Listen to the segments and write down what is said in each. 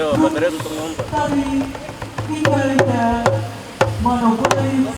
Ayo, baterai tutup ngomong. Tapi tinggalnya monopoli.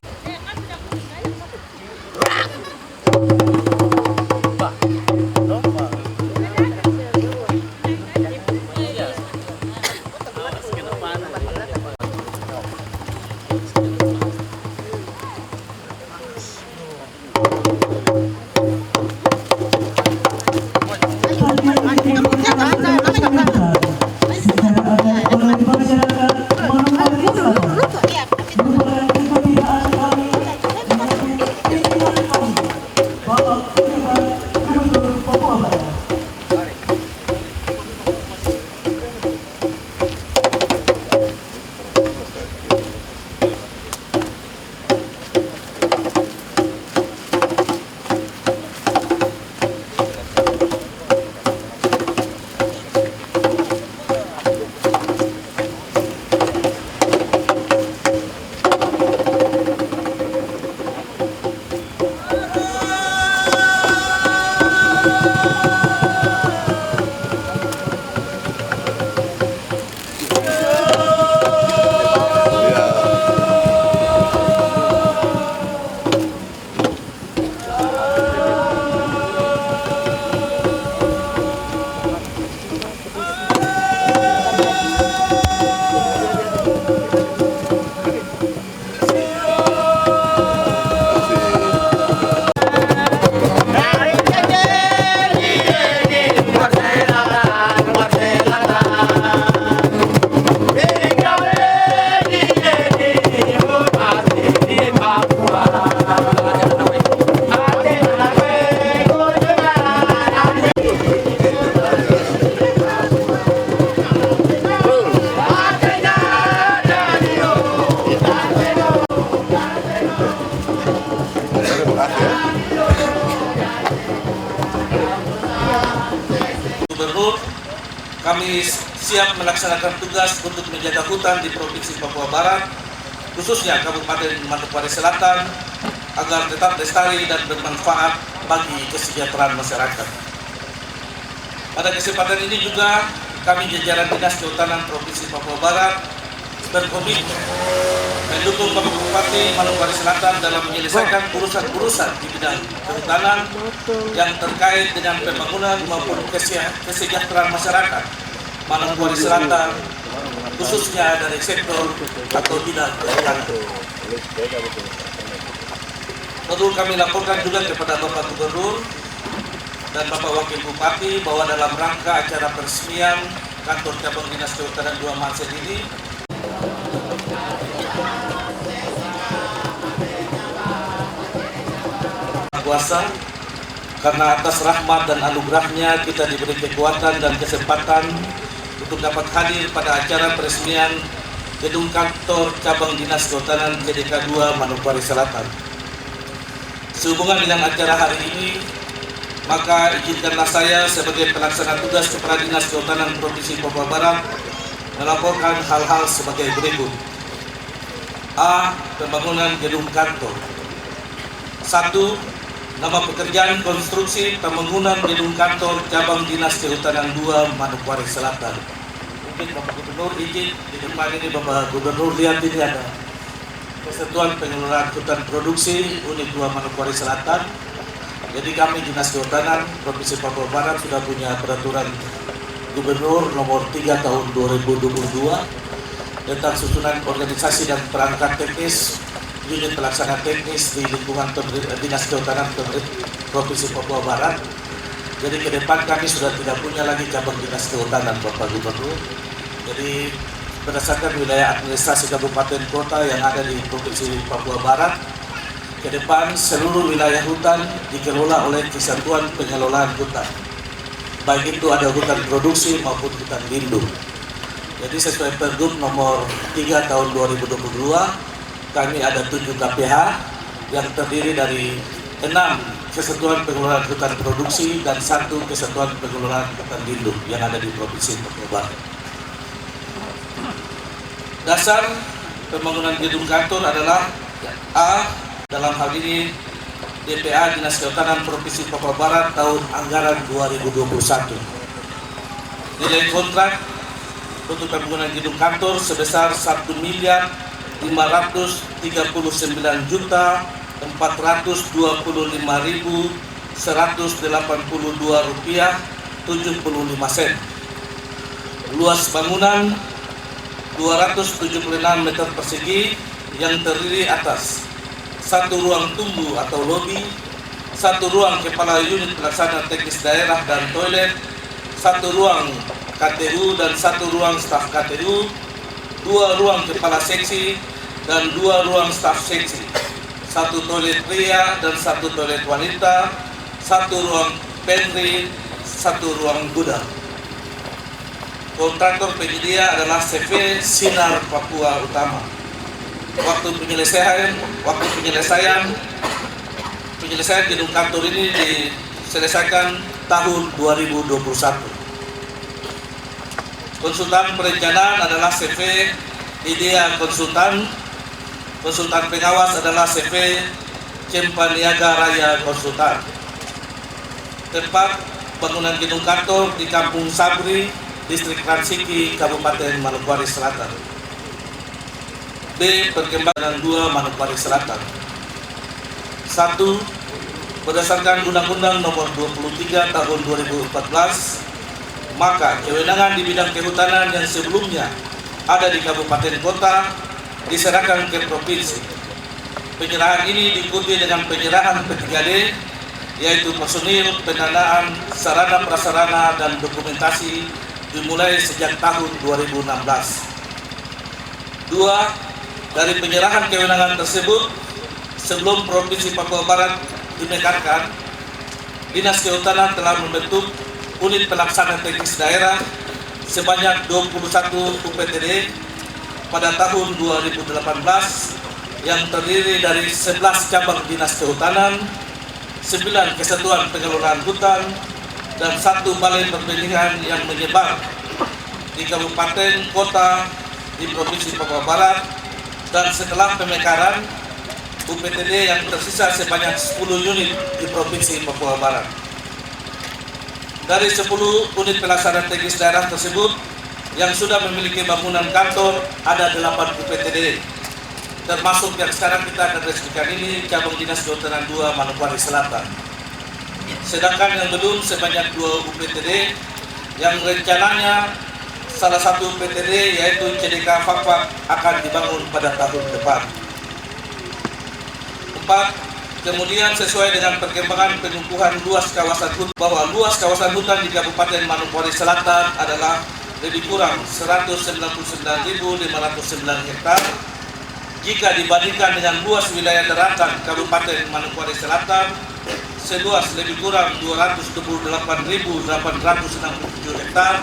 Gubernur, kami siap melaksanakan tugas untuk menjaga hutan di Provinsi Papua Barat, khususnya Kabupaten Manokwari Selatan, agar tetap lestari dan bermanfaat bagi kesejahteraan masyarakat. Pada kesempatan ini juga kami jajaran Dinas Kehutanan Provinsi Papua Barat berkomitmen mendukung Bapak Bupati Manokwari Selatan dalam menyelesaikan urusan-urusan di bidang kehutanan yang terkait dengan pembangunan maupun kesejahteraan masyarakat Manokwari Selatan, khususnya dari sektor atau bidang kehutanan. Perlu kami laporkan juga kepada Bapak Gubernur dan Bapak Wakil Bupati bahwa dalam rangka acara peresmian kantor cabang Dinas Kehutanan 2 Mansen ini, kuasa, karena atas rahmat dan anugerahnya kita diberi kekuatan dan kesempatan untuk dapat hadir pada acara peresmian gedung kantor cabang Dinas Kehutanan JDK 2 Manokwari Selatan. Sehubungan dengan acara hari ini, maka izinkanlah saya sebagai pelaksana tugas Kepala Dinas Kehutanan Provinsi Papua Barat melaporkan hal-hal sebagai berikut. A. Pembangunan gedung kantor. 1. Nama pekerjaan konstruksi pembangunan gedung kantor cabang Dinas Kehutanan 2 Manokwari Selatan. Mungkin Bapak Gubernur izin di depan ini Bapak Gubernur lihat ini ada Kesatuan Pengelolaan Hutan Produksi Unit 2 Manokwari Selatan. Jadi kami Dinas Kehutanan Provinsi Papua Barat sudah punya peraturan Gubernur nomor 3 tahun 2022 tentang susunan organisasi dan perangkat teknis unit pelaksana teknis di lingkungan Dinas Kehutanan Provinsi Papua Barat. Jadi ke depan kami sudah tidak punya lagi cabang Dinas Kehutanan, Bapak Gubernur. Jadi berdasarkan wilayah administrasi kabupaten kota yang ada di Provinsi Papua Barat, ke depan seluruh wilayah hutan dikelola oleh Kesatuan Pengelolaan Hutan. Baik itu ada hutan produksi maupun hutan lindung. Jadi sesuai Pergub nomor 3 tahun 2022, kami ada 7 KPH yang terdiri dari 6 Kesatuan Pengelolaan Hutan Produksi dan 1 Kesatuan Pengelolaan Hutan Lindung yang ada di Provinsi Papua Barat. Dasar pembangunan gedung kantor adalah A. Dalam hal ini DPA Dinas Kehutanan Provinsi Papua Barat tahun anggaran 2021. Nilai kontrak untuk pembangunan gedung kantor sebesar 1.439.425.182 rupiah 75 sen. Luas bangunan 276 meter persegi yang terdiri atas satu ruang tunggu atau lobi, satu ruang kepala unit pelaksana teknis daerah dan toilet, satu ruang KTU dan satu ruang staf KTU, dua ruang kepala seksi dan dua ruang staf seksi, satu toilet pria dan satu toilet wanita, satu ruang pantry, satu ruang gudang. Kontraktor penyedia adalah CV Sinar Papua Utama. Waktu penyelesaian gedung kantor ini diselesaikan tahun 2021. Konsultan perencanaan adalah CV Idea Konsultan. Konsultan pengawas adalah CV Cempaniaga Raya Konsultan. Tempat bangunan gedung kantor di Kampung Sabri, Distrik Ransiki, Kabupaten Manokwari Selatan. B. Perkembangan 2 Manokwari Selatan. 1. Berdasarkan Undang-Undang Nomor 23 Tahun 2014, maka kewenangan di bidang kehutanan yang sebelumnya ada di kabupaten kota diserahkan ke provinsi. Penyerahan ini diikuti dengan penyerahan P3D, yaitu personil, pendanaan, sarana prasarana dan dokumentasi dimulai sejak tahun 2016. 2. Dari penyerahan kewenangan tersebut, sebelum Provinsi Papua Barat dimekarkan, Dinas Kehutanan telah membentuk unit pelaksana teknis daerah sebanyak 21 UPTD pada tahun 2018 yang terdiri dari 11 cabang Dinas Kehutanan, 9 kesatuan pengelolaan hutan, dan 1 balai pemilihan yang menyebar di kabupaten kota di Provinsi Papua Barat. Dan setelah pemekaran, UPTD yang tersisa sebanyak 10 unit di Provinsi Papua Barat. Dari 10 unit pelaksana teknis daerah tersebut, yang sudah memiliki bangunan kantor ada 8 UPTD, termasuk yang sekarang kita akan resmikan ini, cabang Dinas Kehutanan 2 Manokwari Selatan. Sedangkan yang belum sebanyak 2 UPTD, yang rencananya salah satu UPTD yaitu CDK Fakfak akan dibangun pada tahun depan. 4. Kemudian sesuai dengan perkembangan penumpuhan luas kawasan hutan, bahwa luas kawasan hutan di Kabupaten Manokwari Selatan adalah lebih kurang 199.509 hektar jika dibandingkan dengan luas wilayah daratan Kabupaten Manokwari Selatan seluas lebih kurang 228.867 hektar,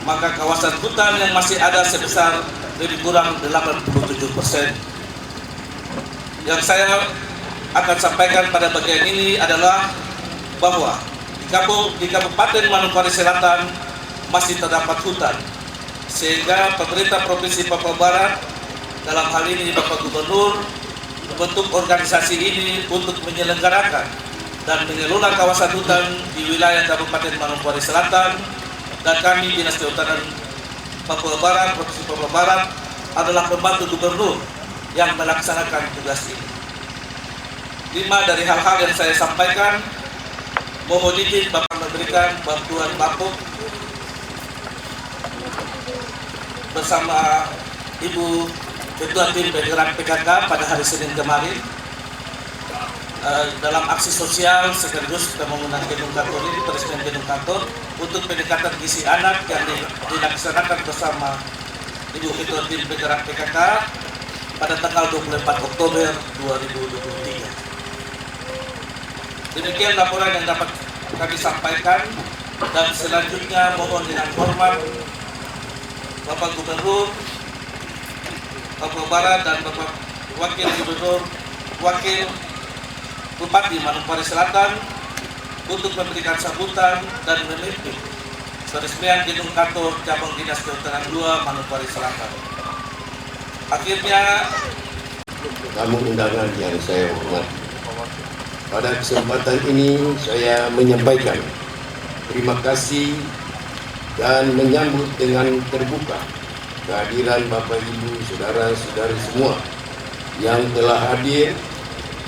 maka kawasan hutan yang masih ada sebesar lebih kurang 87%. Yang saya akan sampaikan pada bagian ini adalah bahwa di Kabupaten Manokwari Selatan masih terdapat hutan, sehingga pemerintah Provinsi Papua Barat, dalam hal ini Bapak Gubernur, membentuk organisasi ini untuk menyelenggarakan dan mengelola kawasan hutan di wilayah Kabupaten Manokwari Selatan, dan kami Dinas Kehutanan Papua Barat, Provinsi Papua Barat adalah pembantu Gubernur yang melaksanakan tugas ini. 5 dari hal-hal yang saya sampaikan, mohon izin Bapak memberikan bantuan bapuk bersama Ibu Ketua Tim Penggerak PKK pada hari Senin kemarin dalam aksi sosial sekaligus pembangunan gedung kantor ini, peresmian gedung kantor untuk pendekatan gizi anak yang dilaksanakan bersama Ibu Ketua Tim Penggerak PKK pada tanggal 24 Oktober 2023. Demikian laporan yang dapat kami sampaikan, dan selanjutnya mohon dengan hormat Bapak Gubernur Papua Barat dan Bapak Wakil Gubernur, Wakil Bupati Manokwari Selatan untuk memberikan sambutan dan memimpin peresmian gedung kantor cabang Dinas Kehutanan 2 Manokwari Selatan. Akhirnya, tamu undangan yang saya hormati, pada kesempatan ini saya menyampaikan terima kasih dan menyambut dengan terbuka kehadiran Bapak Ibu, saudara-saudari semua yang telah hadir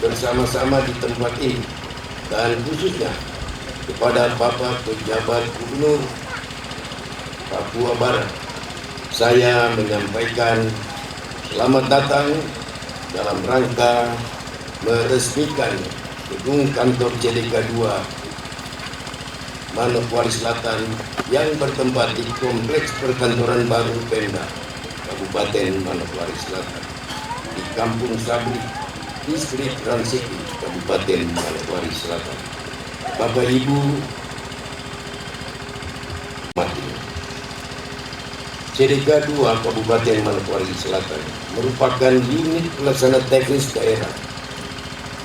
bersama-sama di tempat ini, dan khususnya kepada Bapak Pejabat Gubernur Papua Barat. Saya menyampaikan selamat datang dalam rangka meresmikan gedung kantor CDK 2 Manokwari Selatan yang bertempat di Kompleks Perkantoran Baru Pemda Kabupaten Manokwari Selatan di Kampung Sabri, Distrik Transiki, Kabupaten Manokwari Selatan. Bapak Ibu mati. CDK 2 Kabupaten Manokwari Selatan merupakan unit pelaksana teknis daerah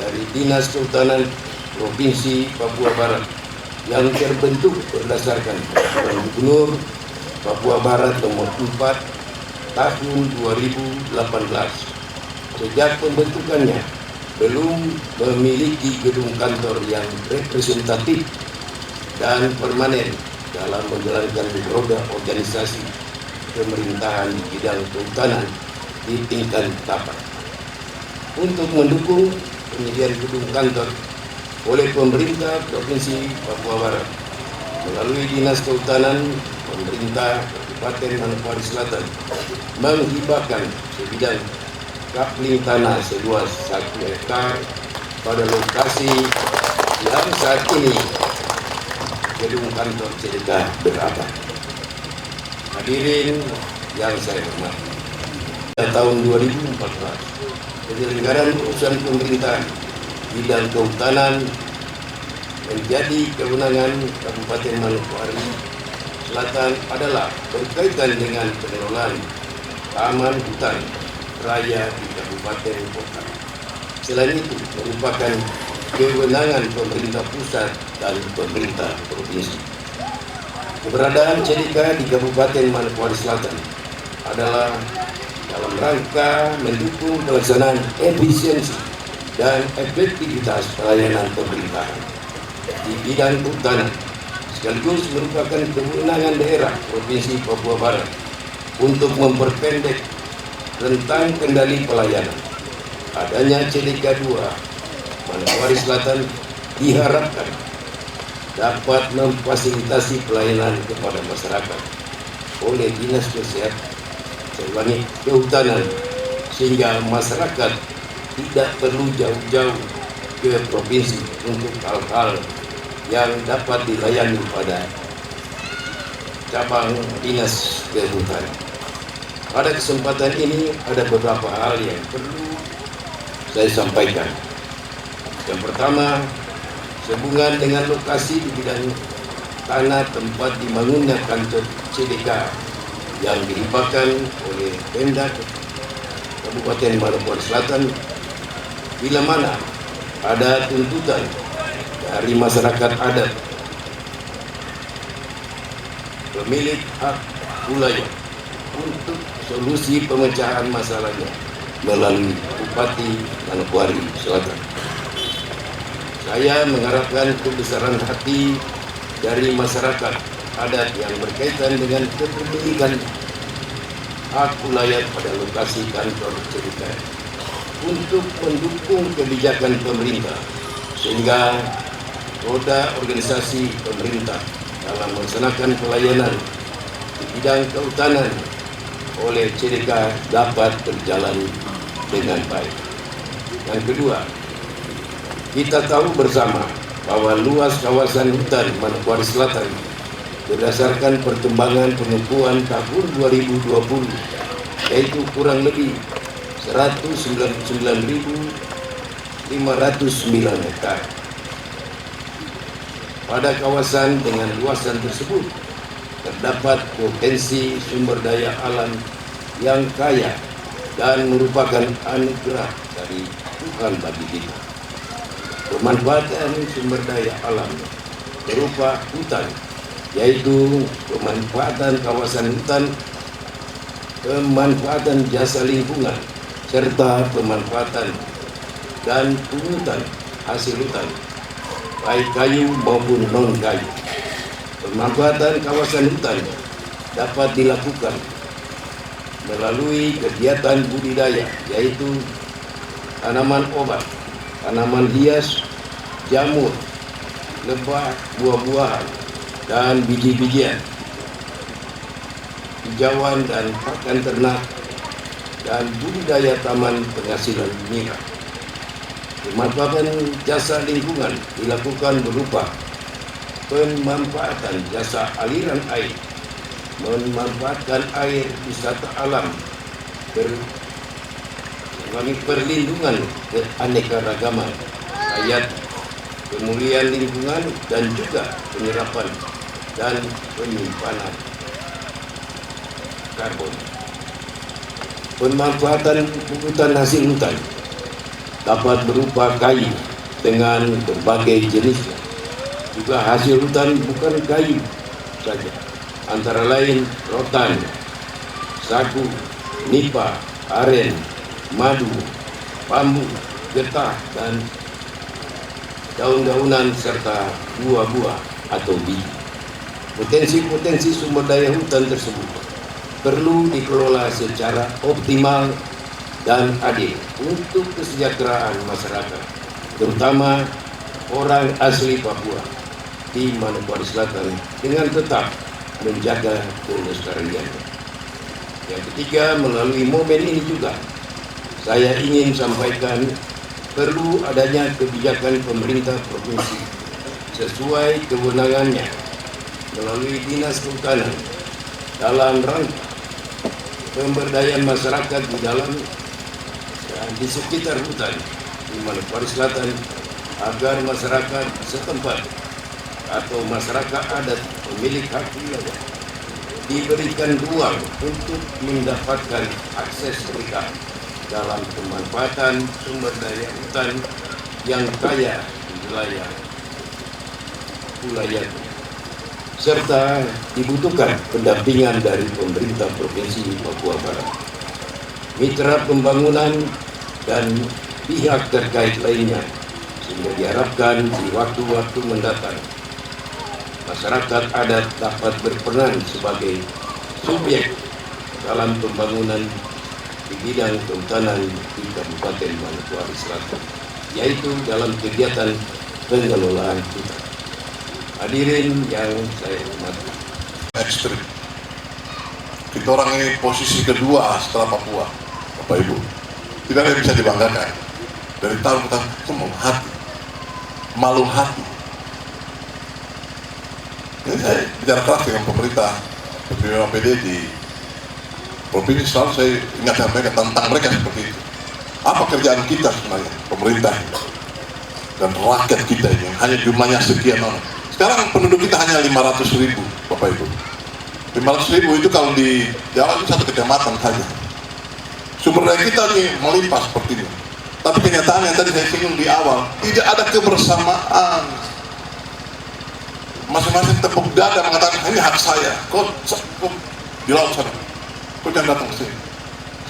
dari Dinas Kehutanan Provinsi Papua Barat yang terbentuk berdasarkan Peraturan Gubernur Papua Barat Nomor 4 Tahun 2018. Sejak pembentukannya belum memiliki gedung kantor yang representatif dan permanen dalam menjalankan roda organisasi pemerintahan di bidang kehutanan di tingkat tapak. Untuk mendukung penyediaan gedung kantor oleh pemerintah Provinsi Papua Barat melalui Dinas Kehutanan pemerintah Kabupaten Manokwari Selatan menghibahkan sebidang kapling tanah seluas 1 hektar pada lokasi yang saat ini gedung kantor CDK berada. Hadirin yang saya hormati, pada tahun 2014 penyelenggaraan urusan pemerintahan bidang kehutanan menjadi kewenangan Kabupaten Manokwari Selatan adalah berkaitan dengan pengelolaan taman hutan raya di Kabupaten Kota. Selain itu merupakan kewenangan pemerintah pusat dan pemerintah provinsi. Keberadaan CDK di Kabupaten Manokwari Selatan adalah dalam rangka mendukung pelaksanaan efisiensi dan efektivitas pelayanan pemerintahan di bidang kehutanan, sekaligus merupakan kewenangan daerah Provinsi Papua Barat untuk memperpendek rentang kendali pelayanan. Adanya CDK 2 Manokwari Selatan diharapkan dapat memfasilitasi pelayanan kepada masyarakat oleh Dinas Kehutanan sehingga masyarakat tidak perlu jauh-jauh ke provinsi untuk hal-hal yang dapat dilayani pada cabang Dinas Kehutanan. Pada kesempatan ini ada beberapa hal yang perlu saya sampaikan. Yang pertama, sehubungan dengan lokasi di bidang tanah tempat dibangunnya kantor CDK yang dihibahkan oleh Pemda Kabupaten Manokwari Selatan, bila mana ada tuntutan dari masyarakat adat pemilik hak wilayah untuk solusi pemecahan masalahnya melalui Bupati Manokwari Selatan. Saya mengharapkan kebesaran hati dari masyarakat adat yang berkaitan dengan kepemilikan hak wilayah pada lokasi kantor CDK untuk mendukung kebijakan pemerintah sehingga roda organisasi pemerintah dalam melaksanakan pelayanan di bidang kehutanan oleh CDK dapat berjalan dengan baik. Yang kedua, kita tahu bersama bahwa luas kawasan hutan Manokwari Selatan berdasarkan perkembangan pengukuran tahun 2020 yaitu kurang lebih 199.509 hektar. Pada kawasan dengan luasan tersebut terdapat potensi sumber daya alam yang kaya dan merupakan anugerah dari Tuhan bagi kita. Pemanfaatan sumber daya alam berupa hutan, yaitu pemanfaatan kawasan hutan, pemanfaatan jasa lingkungan, serta pemanfaatan dan pungutan hasil hutan, baik kayu maupun non-kayu. Pemanfaatan kawasan hutan dapat dilakukan melalui kegiatan budidaya, yaitu tanaman obat, tanaman hias, jamur, lebah, buah-buahan, dan biji-bijian, hijauan dan pakan ternak, dan budidaya taman penghasilan nira. Pemanfaatan jasa lingkungan dilakukan berupa pemanfaatan jasa aliran air, memanfaatkan air wisata alam, sebagai perlindungan keanekaragaman hayat, pemulihan lingkungan, dan juga penyerapan dan penyimpanan karbon. Pemanfaatan hutan hasil hutan dapat berupa kayu dengan berbagai jenisnya. Juga hasil hutan bukan kayu saja, antara lain rotan, sagu, nipa, aren, madu, bambu, getah, dan daun-daunan serta buah-buah atau biji. Potensi-potensi sumber daya hutan tersebut perlu dikelola secara optimal dan adil untuk kesejahteraan masyarakat, terutama orang asli Papua di Manokwari Selatan, dengan tetap menjaga kelestariannya. Yang ketiga, melalui momen ini juga saya ingin sampaikan perlu adanya kebijakan pemerintah provinsi sesuai kewenangannya melalui Dinas Kehutanan dalam rangka pemberdayaan masyarakat di dalam dan di sekitar hutan di Manokwari Selatan, agar masyarakat setempat atau masyarakat adat pemilik hak wilayah diberikan ruang untuk mendapatkan akses mereka dalam pemanfaatan sumber daya hutan yang kaya di wilayah serta dibutuhkan pendampingan dari pemerintah Provinsi Papua Barat, mitra pembangunan, dan pihak terkait lainnya, sehingga diharapkan di waktu-waktu mendatang masyarakat adat dapat berperan sebagai subjek dalam pembangunan di bidang kehutanan di Kabupaten Manokwari Selatan, yaitu dalam kegiatan pengelolaan hutan. Hadirin yang saya hormati, ekstrim. Kita orang ini posisi kedua setelah Papua, Bapak Ibu. Tidak ada yang bisa dibanggakan. Dari tahun ke tahun, itu malu hati. Ini saya bicara keras dengan pemerintah, pimpinan PD di provinsi, selalu saya ingatkan mereka tentang mereka seperti itu. Apa kerjaan kita sebenarnya, pemerintah dan rakyat kita ini, yang hanya jumlahnya sekian orang. Sekarang penduduk kita hanya 500.000, Bapak Ibu. 500.000 itu kalau di Jawa itu satu kecamatan saja. Sumber daya kita ini melimpah seperti ini. Tapi kenyataan yang tadi saya singgung di awal, tidak ada kebersamaan. Masing-masing tepuk dada mengatakan, ini hak saya. Kok di laut sana? Kok jangan datang ke sini?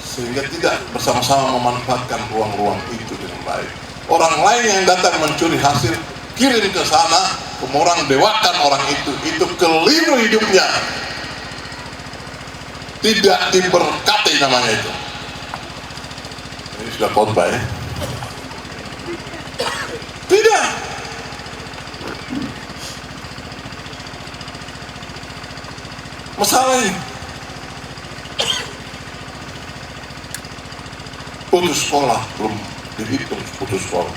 Sehingga tidak bersama-sama memanfaatkan ruang-ruang itu dengan baik. Orang lain yang datang mencuri hasil, kirim ke sana, kemudian dewakan orang itu keliru hidupnya, tidak diberkati namanya itu. Ini sudah khotbah ya? Tidak. Masalahnya putus sekolah belum dihitung, putus sekolah.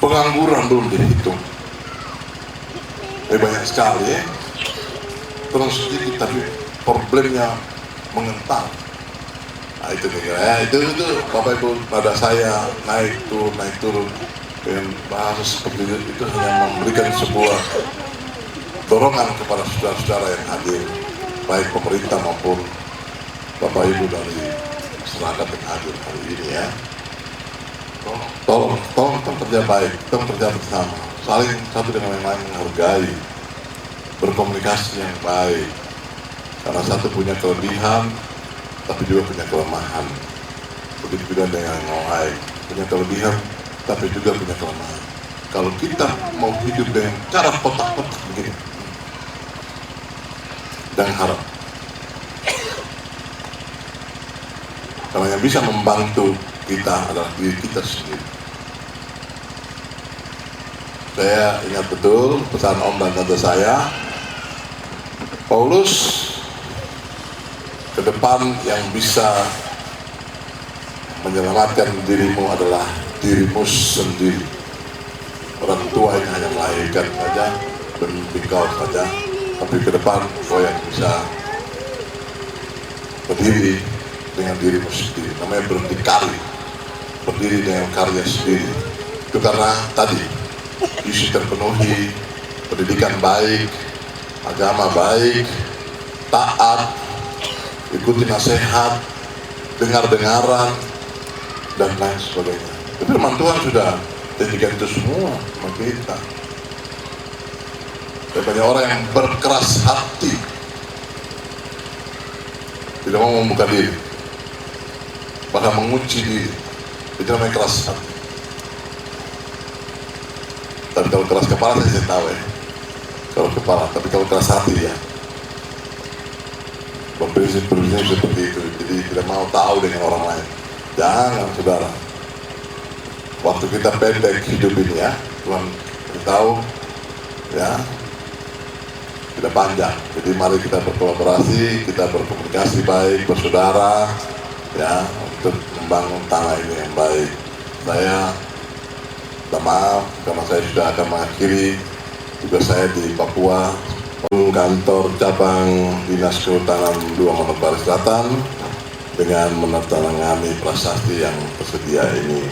Pengangguran belum dihitung. Banyak sekali ya. Terus sedikit tapi problemnya mengental. Nah itu nih ya, itu Bapak Ibu, pada saya naik turun dengan bahasa seperti itu hanya memberikan sebuah dorongan kepada saudara-saudara yang hadir, baik pemerintah maupun Bapak Ibu dari masyarakat yang hadir hari ini ya. Tolong kerja baik, kita kerja bersama, saling satu dengan yang lain menghargai, berkomunikasi yang baik, karena satu punya kelebihan, tapi juga punya kelemahan. Begitu juga dengan yang lain, punya kelebihan, tapi juga punya kelemahan. kalau kita mau hidup dengan cara kotak-kotak begini, dan harap. Karena yang bisa membantu kita adalah diri kita sendiri. Saya ingat betul pesan om dan tante saya, Paulus, ke depan yang bisa menyelamatkan dirimu adalah dirimu sendiri. Orang tua yang hanya melahirkan saja, mendidik kau saja, tapi ke depan kau yang bisa berdiri dengan dirimu sendiri. Namanya berdikari, berdiri dengan karya sendiri. Itu karena tadi isi terpenuhi, pendidikan baik, agama baik, taat, ikuti nasihat, dengar-dengaran, dan lain sebagainya. Tapi firman Tuhan sudah jadikan itu semua sama kita. Dan banyak orang yang berkeras hati, tidak mau membuka diri, bahkan mengunci diri. Itu namanya keras hati. Tapi kalau keras kepala saya tahu ya, kalau kepala, tapi kalau keras hati ya, berprinsip seperti itu. Jadi tidak mau tahu dengan orang lain. Jangan, saudara. Waktu kita pendek hidup ini ya, Tuhan beritahu ya, tidak panjang. Jadi mari kita berkolaborasi, kita berkomunikasi baik, bersaudara ya, untuk membangun tanah ini yang baik. Saya minta maaf karena saya sudah akan mengakhiri tugas saya di Papua. Kantor cabang Dinas Kehutanan 2 Manokwari Selatan dengan menandatangani prasasti yang tersedia ini.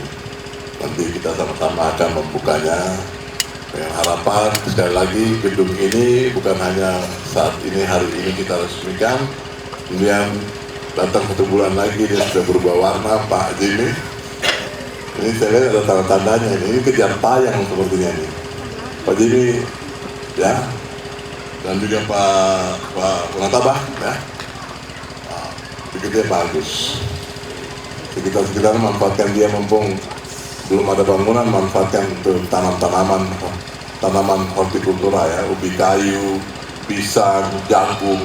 Nanti kita sama-sama akan membukanya dengan harapan sekali lagi gedung ini bukan hanya saat ini, hari ini kita resmikan, kemudian datang 1 bulan lagi dia sudah berubah warna, Pak Jimmy. Ini saya lihat ada tanda-tandanya ini kejar tayang sepertinya ini, Pak Jimmy ya, dan juga Pak Natabah ya. Dia bagus. Sekitar-sekitar manfaatkan dia, mumpung belum ada bangunan, manfaatkan untuk tanaman hortikultura ya, ubi kayu, pisang, jagung.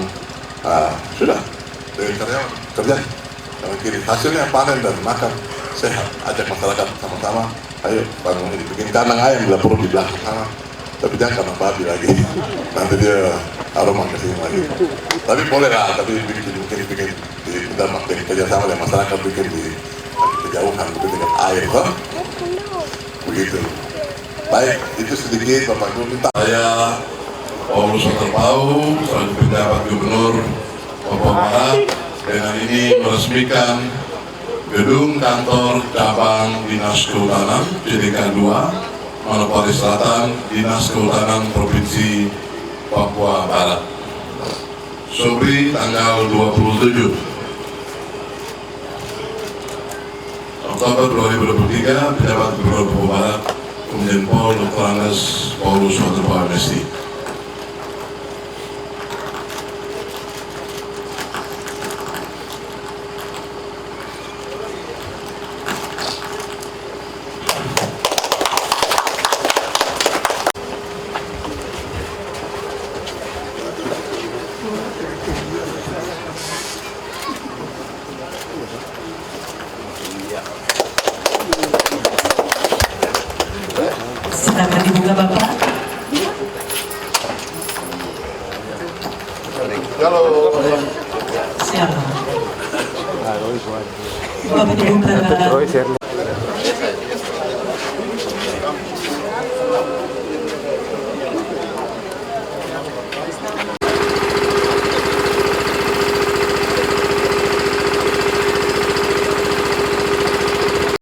Sudah dengan karyawan kerja. Kalau kiri hasilnya panen dan makan sehat. Ajak masyarakat sama-sama. Ayo bangun ini, bikin kandang ayam bila perlu di belakang sana. Tapi jangan kandang babi lagi. Nanti dia aroma kesini lagi. Tapi boleh lah, tapi bikin kita kerjasama dengan masyarakat, bikin di kejauhan, bikin dengan air, toh? Begitu. Baik, itu sedikit Bapak Gubernur minta. Saya Paulus Waterpau, selaku penjabat Gubernur Papua Barat, dengan ini meresmikan gedung kantor cabang Dinas Kehutanan CDK 2 Manokwari Selatan, Dinas Kehutanan Provinsi Papua Barat. Sobri tanggal 27 Oktober 2023, Pejabat Gubernur Papua Barat, Komjen Pol Dr. Andes Paulus Waterpau MSI. Silakan dibuka Bapak. Halo. Siapa? Bapak dibuka.